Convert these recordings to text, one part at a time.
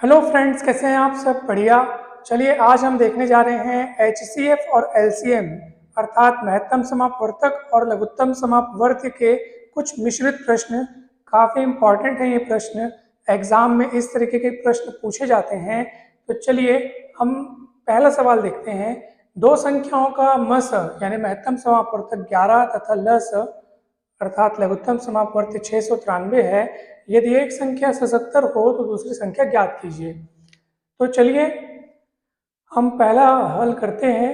Hello friends, कैसे हैं आप सब? बढ़िया। चलिए आज हम देखने जा रहे हैं एचसीएफ और एलसीएम अर्थात महत्तम समापवर्तक और लघुत्तम समापवर्त्य के कुछ मिश्रित प्रश्न। काफ़ी इम्पॉर्टेंट है ये प्रश्न, एग्जाम में इस तरीके के प्रश्न पूछे जाते हैं। तो चलिए हम पहला सवाल देखते हैं। दो संख्याओं का मस यानी महत्तम समापवर्तक 11 तथा लस अर्थात लघुत्तम समापवर्त्य 693 है। यदि एक संख्या 77 हो तो दूसरी संख्या ज्ञात कीजिए। तो चलिए हम पहला हल करते हैं।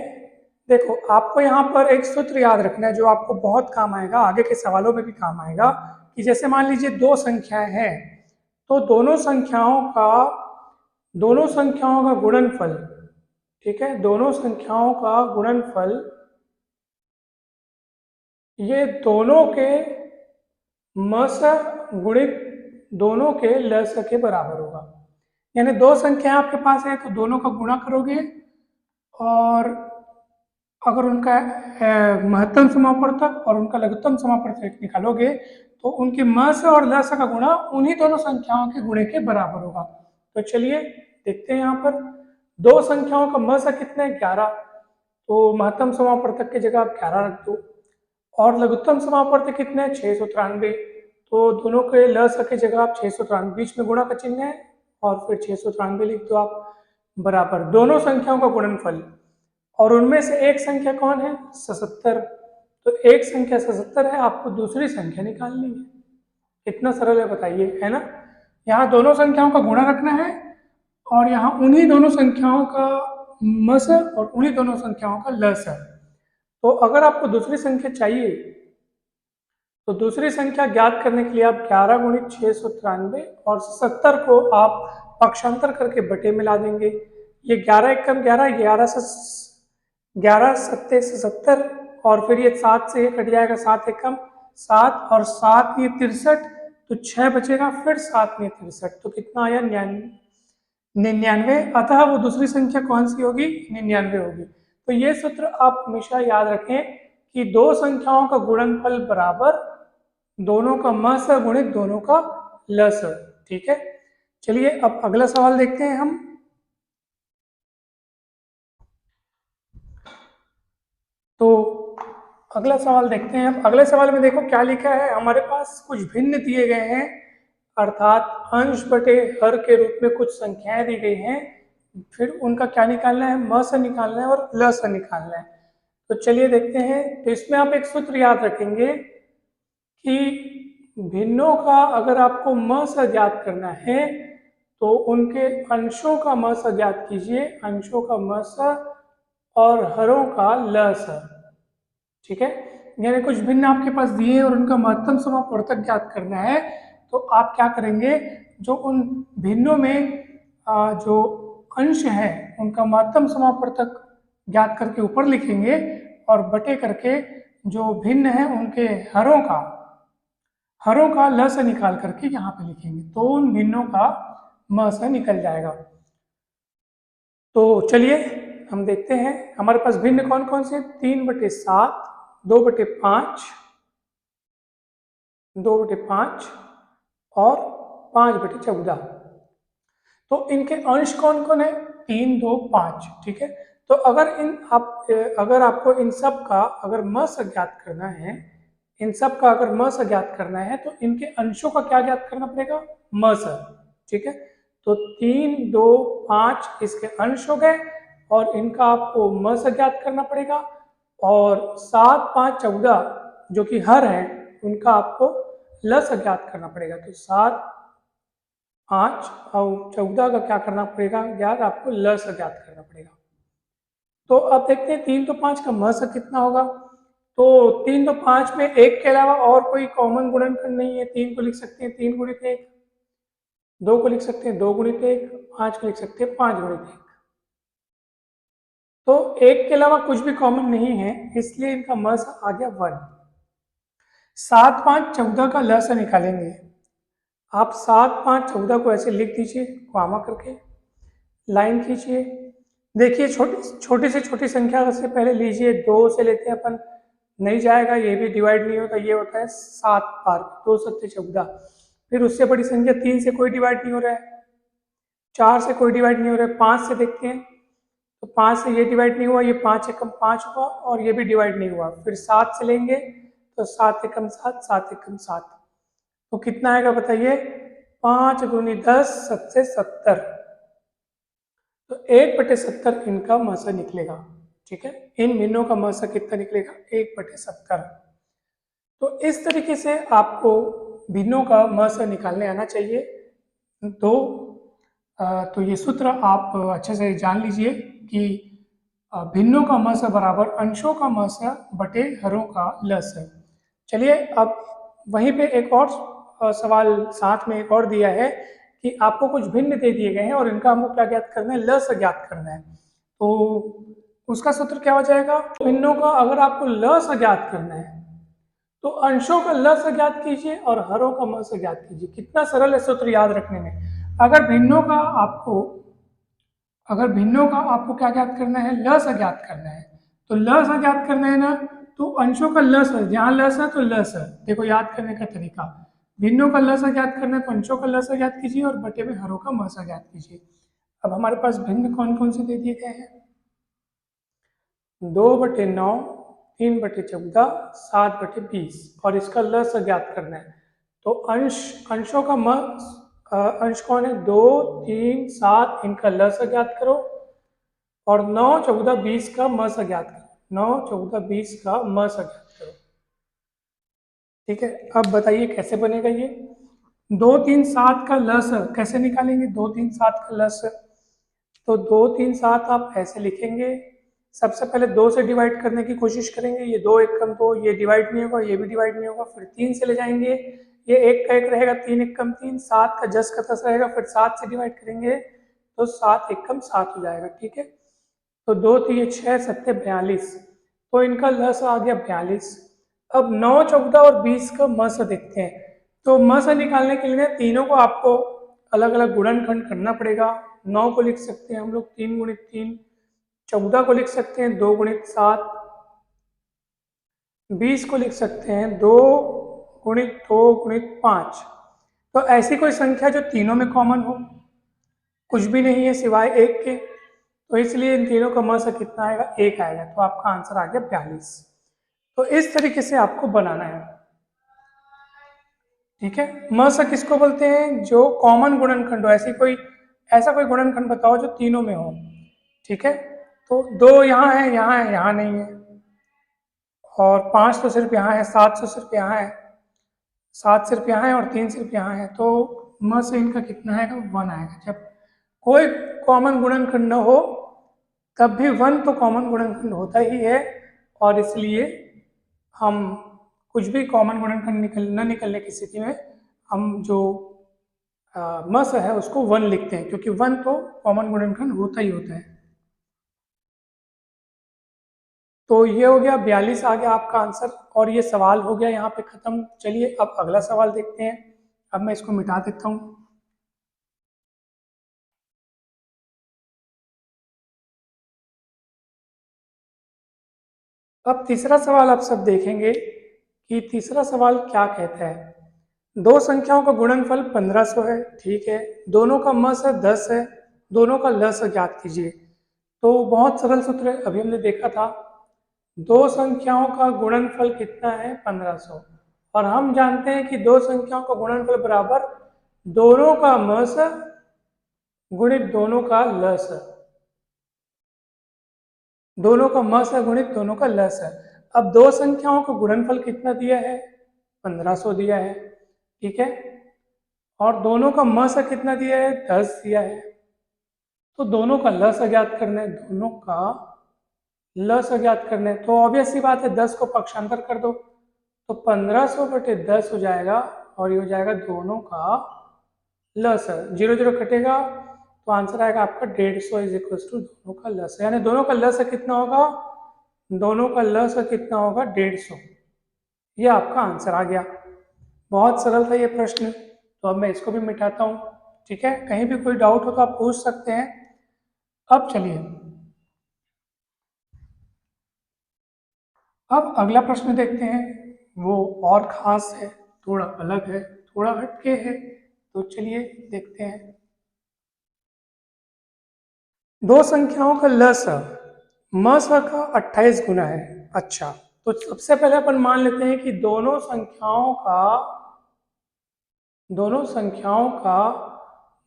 देखो, आपको यहाँ पर एक सूत्र याद रखना है जो आपको बहुत काम आएगा, आगे के सवालों में भी काम आएगा। कि जैसे मान लीजिए दो संख्याएं हैं, तो दोनों संख्याओं का गुणनफल, ठीक है, दोनों संख्याओं का गुणनफल ये दोनों के मस गुणित दोनों के लस के बराबर होगा। यानी दो संख्या आपके पास है तो दोनों का गुणा करोगे और अगर उनका महत्तम समापवर्तक और उनका लघुत्तम समापवर्तक निकालोगे तो उनके मस और लस का गुणा उन्हीं दोनों संख्याओं के गुणे के बराबर होगा। तो चलिए देखते हैं यहाँ पर दो संख्याओं का मस कितना है, 11। तो महत्तम समापवर्तक की जगह आप 11 रख दो और लघुत्तम समापवर्तक कितना है, 693। तो दोनों के लस की जगह आप 693 बीच में गुणा का चिन्ह है और फिर 693 लिख दो आप बराबर दोनों संख्याओं का गुणनफल। और उनमें से एक संख्या कौन है, 77। तो एक संख्या 77 है, आपको दूसरी संख्या निकालनी है। इतना सरल है, बताइए, है ना। यहाँ दोनों संख्याओं का गुणा रखना है और यहाँ उन्हीं दोनों संख्याओं का मस और उन्हीं दोनों संख्याओं का लस है। तो अगर आपको दूसरी संख्या चाहिए तो दूसरी संख्या ज्ञात करने के लिए आप 11 गुणित 693 और 70 को आप पक्षांतर करके बटे में ला देंगे। ये 11 एकम 11, 11 सत्ते से 70 और फिर ये 7 से ये कट जाएगा, 7 एकम 7 और 7 ये 63, तो 6 बचेगा, फिर 7 में 63, तो कितना आया, 99। अतः वो दूसरी संख्या कौन सी होगी, 99 होगी। तो ये सूत्र आप हमेशा याद रखें कि दो संख्याओं का गुणनफल बराबर दोनों का मस गुणित दोनों का लस। ठीक है, चलिए अब अगला सवाल देखते हैं हम। तो अगला सवाल देखते हैं। अब अगले सवाल में देखो क्या लिखा है, हमारे पास कुछ भिन्न दिए गए हैं अर्थात अंश बटे हर के रूप में कुछ संख्याएं दी गई हैं। फिर उनका क्या निकालना है, म से निकालना है और ल से निकालना है। तो चलिए देखते हैं। तो इसमें आप एक सूत्र याद रखेंगे कि भिन्नों का अगर आपको म से ज्ञात करना है तो उनके अंशों का म से ज्ञात कीजिए, अंशों का म से और हरों का ल से। ठीक है, यानी कुछ भिन्न आपके पास दिए और उनका महत्तम समापवर्तक ज्ञात करना है। तो आप क्या करेंगे, जो उन भिन्नों में जो अंश है उनका महत्तम समापवर्तक ज्ञात करके ऊपर लिखेंगे और बटे करके जो भिन्न है उनके हरों का ल से निकाल करके यहाँ पे लिखेंगे, तो उन भिन्नों का म से निकल जाएगा। तो चलिए हम देखते हैं हमारे पास भिन्न कौन कौन से, 3/7, 2/5, 2/5 और 5/14। तो इनके अंश कौन कौन है, 3, 2, 5। ठीक है, तो अगर आपको इन सब का अगर म से ज्ञात करना है, इन सब का अगर म से ज्ञात करना है तो इनके अंशों का क्या ज्ञात करना पड़ेगा, म से। ठीक है, तो 3, 2, 5 इसके अंश हो गए और इनका आपको म से ज्ञात करना पड़ेगा। और 7, 5, 14 जो कि हर है उनका आपको ल से ज्ञात करना पड़ेगा। तो 7, 5 और 14 का क्या करना पड़ेगा, ज्ञात आपको ल से ज्ञात करना पड़ेगा। तो अब देखते हैं 3 तो 5 का म से कितना होगा। तो 3 तो 5 में एक के अलावा और कोई कॉमन गुणनखंड नहीं है। 3 को लिख सकते हैं 3 गुणित 1, 2 को लिख सकते हैं 2 गुणित 1, 5 को लिख सकते हैं 5 गुणित 1। तो एक के अलावा कुछ भी कॉमन नहीं है, इसलिए इनका म से आ गया 1। 7, 5, 14 का ल से निकालेंगे। आप 7, 5, 14 को ऐसे लिख दीजिए, कॉमा करके लाइन खींचिए। देखिए छोटी से छोटी संख्या से पहले लीजिए, 2 से लेते हैं अपन, नहीं जाएगा, ये भी डिवाइड नहीं होता, ये होता है 7 बार, 2 7 14। फिर उससे बड़ी संख्या 3 से कोई डिवाइड नहीं हो रहा है, 4 से कोई डिवाइड नहीं हो रहा है, 5 से देखते हैं, तो 5 से ये डिवाइड नहीं हुआ, ये 5 एकम 5 हुआ और ये भी डिवाइड नहीं हुआ। फिर 7 से लेंगे तो 7 एकम 7, 7 एकम 7, तो कितना आएगा बताइए? 5 दूनी 10, 7 से 70, तो 1/70 इनका मसा निकलेगा। ठीक है, इन भिन्नों का मसा कितना निकलेगा? 1/70। तो इस तरीके से आपको भिन्नों का मसा निकालने आना चाहिए। तो ये सूत्र आप अच्छे से जान लीजिए कि भिन्नों का मसा बराबर अंशों का मसा बटे हरों का लस है। चलिए अब वहीं पे एक और सवाल साथ में एक और दिया है कि आपको कुछ भिन्न दे दिए गए हैं और इनका हमको क्या ज्ञात करना है? लस ज्ञात करना है। तो उसका सूत्र क्या हो जाएगा? भिन्नों का अगर आपको लस ज्ञात करना है तो अंशों का लस ज्ञात कीजिए और हरों का मस ज्ञात कीजिए। कितना सरल है सूत्र याद रखने में। अगर भिन्नों का आपको क्या ज्ञात करना है? लस ज्ञात करना है। तो लस ज्ञात करना है ना, तो अंशों का लस है, जहां लस है तो लस है। देखो याद करने का तरीका, भिन्नों का लस ज्ञात करना है तो अंशों का लस ज्ञात कीजिए और बटे में हरों का मस ज्ञात कीजिए। अब हमारे पास भिन्न कौन कौन से दे दिए गए हैं? 2/9, 3/14, 7/20 और इसका लस ज्ञात करना है। तो अंशों का अंश कौन है? 2, 3, 7, इनका लस ज्ञात करो और 9, 14, 20 का मस ज्ञात करो। 9, 14, 20 का मस ज्ञात करो। ठीक है, अब बताइए कैसे बनेगा ये? 2, 3, 7 का लस कैसे निकालेंगे? 2, 3, 7 का लस, तो 2, 3, 7 आप ऐसे लिखेंगे। सबसे पहले 2 से डिवाइड करने की कोशिश करेंगे, ये 2 एकम 2, ये डिवाइड नहीं होगा, ये भी डिवाइड नहीं होगा। फिर 3 से ले जाएंगे, ये 1 का 1 रहेगा, 3 एकम 3, 7 का 10 का 10 रहेगा। फिर 7 से डिवाइड करेंगे तो 7 एकम 7 हो जाएगा। ठीक है, तो 2 3 6 7 42, तो इनका लस आ गया 42। अब 9, 14 और 20 का मस देखते हैं। तो मस निकालने के लिए तीनों को आपको अलग अलग गुणनखंड करना पड़ेगा। 9 को लिख सकते हैं हम लोग 3 गुणित 3, 14 को लिख सकते हैं 2 गुणित 7, 20 को लिख सकते हैं 2 गुणित 2 गुणित 5। तो ऐसी कोई संख्या जो तीनों में कॉमन हो, कुछ भी नहीं है सिवाय 1 के, तो इसलिए इन तीनों का मस कितना आएगा? 1 आएगा। तो आपका आंसर आ गया 42। तो इस तरीके से आपको बनाना है। ठीक है, मस किसको बोलते हैं? जो कॉमन गुणनखंड हो। ऐसा कोई गुणनखंड बताओ जो तीनों में हो। ठीक है, तो 2 यहाँ है, यहाँ है, यहाँ नहीं है, और 5 तो सिर्फ यहाँ है, 7 तो सिर्फ यहाँ है, 7 सिर्फ यहाँ है और 3 सिर्फ यहाँ है। तो म से इनका कितना आएगा? 1 आएगा। जब कोई कॉमन गुणनखंड न हो तब भी 1 तो कॉमन गुणनखंड होता ही है, और इसलिए हम कुछ भी कॉमन गुणनखंड न निकलने की स्थिति में हम जो मस है उसको 1 लिखते हैं, क्योंकि 1 तो कॉमन गुणनखंड होता ही होता है। तो ये हो गया 42 आ गया आपका आंसर, और ये सवाल हो गया यहाँ पे खत्म। चलिए अब अगला सवाल देखते हैं। अब मैं इसको मिटा देता हूँ। अब तीसरा सवाल आप सब देखेंगे कि तीसरा सवाल क्या कहता है। दो संख्याओं का गुणनफल 1500 है। ठीक है, दोनों का मस 10 है, दोनों का लस ज्ञात कीजिए। तो बहुत सरल सूत्र है, अभी हमने देखा था। दो संख्याओं का गुणनफल कितना है? 1500, और हम जानते हैं कि दो संख्याओं का गुणनफल बराबर दोनों का मस गुणित दोनों का लस। दोनों का मस है गुणित दोनों का लस है। अब दो संख्याओं का गुणनफल कितना दिया है? 1500 दिया है। ठीक है, और दोनों का मस कितना दिया है? 10 दिया है। तो दोनों का लस ज्ञात करना है, दोनों का लस ज्ञात करना है। तो ऑब्वियस सी बात है, 10 को पक्षांतर कर दो तो 1500/10 हो जाएगा, और ये हो जाएगा दोनों का लस। 0 0 कटेगा तो आंसर आएगा आपका 150 इज इक्वल टू दोनों का लस। यानी दोनों का लस कितना होगा? दोनों का लस कितना होगा? 150। ये आपका आंसर आ गया। बहुत सरल था ये प्रश्न। तो अब मैं इसको भी मिटाता हूँ। ठीक है, कहीं भी कोई डाउट हो तो आप पूछ सकते हैं। अब चलिए, अब अगला प्रश्न देखते हैं। वो और खास है, थोड़ा अलग है, थोड़ा हटके है। तो चलिए देखते हैं। दो संख्याओं का लस मस का 28 गुना है। अच्छा, तो सबसे पहले अपन मान लेते हैं कि दोनों संख्याओं का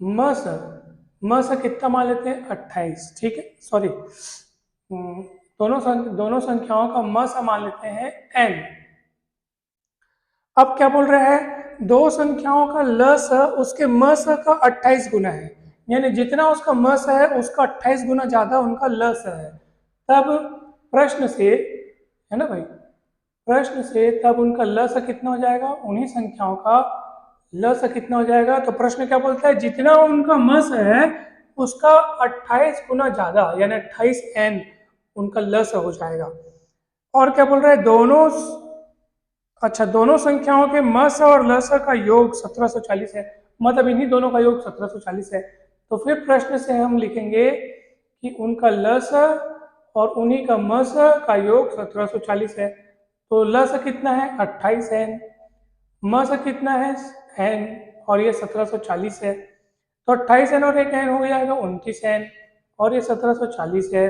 मस मस कितना मान लेते हैं 28, ठीक है, सॉरी, दोनों संख्याओं का मस मान लेते हैं n। अब क्या बोल रहा है, दो संख्याओं का लस उसके मस का 28 गुना है, यानी जितना उसका मस है उसका 28 गुना ज्यादा उनका लस है। तब प्रश्न से, है ना भाई, प्रश्न से तब उनका लस कितना हो जाएगा, उन्हीं संख्याओं का लस कितना हो जाएगा। तो प्रश्न क्या बोलता है, जितना उनका मस है उसका 28 गुना ज्यादा, यानी 28n उनका लस हो जाएगा। और क्या बोल रहा है, दोनों संख्याओं के मस और लस का योग 1740 है, मतलब इन्हीं दोनों का योग 1740 है। तो फिर प्रश्न से हम लिखेंगे कि उनका लस और उन्हीं का मस का योग 1740 है। तो लस कितना है 28n, मस कितना है n, और ये 1740 है। तो 28n और एक n हो जाएगा 29n, और ये 1740 है।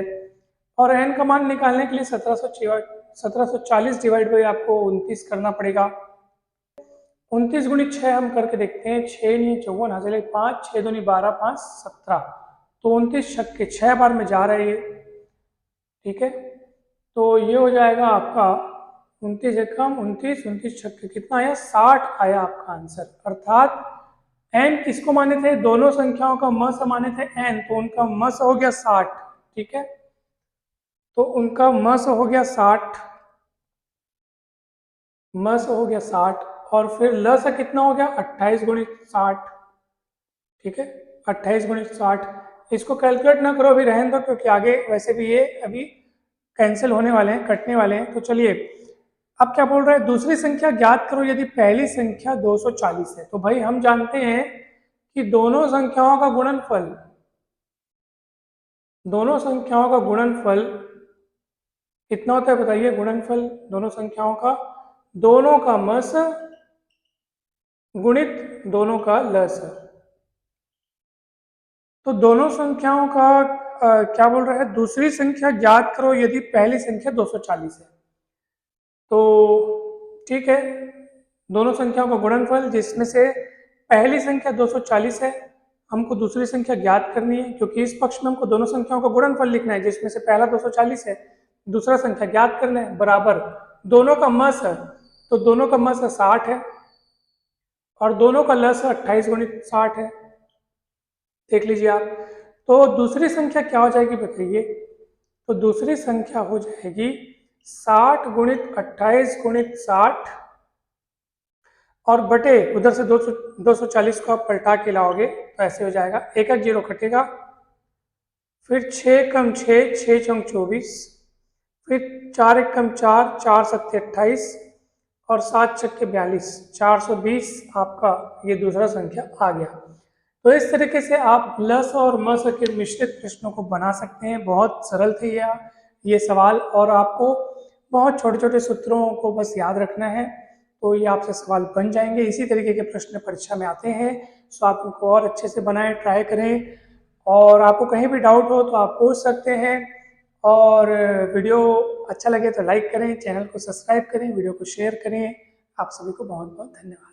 और n का मान निकालने के लिए 1740 डिवाइड बाई आपको 29 करना पड़ेगा। 29 गुणी 6 हम करके देखते हैं, 6 नहीं 54 हासिल 5, 6 दूनी 12, 5 17, तो 29 छक्के 6 बार में जा रहे हैं, ठीक है। तो ये हो जाएगा आपका 29 एकम 29, 29 छक्के कितना आया 60 आया आपका आंसर। अर्थात n किसको माने थे, दोनों संख्याओं का मस माने थे n, तो उनका मस हो गया 60, ठीक है। तो उनका मस हो गया 60, मस हो गया 60, और फिर लस कितना हो गया 28 गुणित 60, ठीक है, 28 गुणित 60। इसको कैलकुलेट ना करो, अभी रहने दो, क्योंकि आगे वैसे भी ये अभी कैंसिल होने वाले हैं, कटने वाले हैं। तो चलिए, अब क्या बोल रहा है, दूसरी संख्या ज्ञात करो यदि पहली संख्या 240 है। तो भाई हम जानते हैं कि दोनों संख्याओं का गुणनफल कितना होता है बताइए, गुणनफल दोनों संख्याओं का, दोनों का मस गुणित दोनों का लस। तो दोनों संख्याओं का क्या बोल रहा है, दूसरी संख्या ज्ञात करो यदि पहली संख्या 240 है। तो ठीक है, दोनों संख्याओं का गुणनफल जिसमें से पहली संख्या 240 है, हमको दूसरी संख्या ज्ञात करनी है, क्योंकि इस पक्ष में हमको दोनों संख्याओं का गुणनफल लिखना है, जिसमें से पहला 240 है, दूसरा संख्या ज्ञात करना है, बराबर दोनों का मस है, तो दोनों का मस 60 है, और दोनों का लस 28 गुणित 60 है, देख लीजिए आप। तो दूसरी संख्या क्या हो जाएगी बताइए, तो दूसरी संख्या हो जाएगी 60 गुणित 28 गुणित 60, और बटे उधर से 240 को आप पलटा के लाओगे तो ऐसे हो जाएगा, एक एक जीरो कटेगा, फिर 6 कम 6, 6 चौक 24, फिर 4 एक कम 4, 4 सत्ते 28, और 7 छक्के 42, 420 आपका ये दूसरा संख्या आ गया। तो इस तरीके से आप लस और मस के मिश्रित प्रश्नों को बना सकते हैं। बहुत सरल थे ये सवाल, और आपको बहुत छोटे छोटे सूत्रों को बस याद रखना है, तो ये आपसे सवाल बन जाएंगे। इसी तरीके के प्रश्न परीक्षा में आते हैं, सो आप इनको और अच्छे से बनाएं, ट्राई करें, और आपको कहीं भी डाउट हो तो आप पूछ सकते हैं। और वीडियो अच्छा लगे तो लाइक करें, चैनल को सब्सक्राइब करें, वीडियो को शेयर करें। आप सभी को बहुत बहुत धन्यवाद।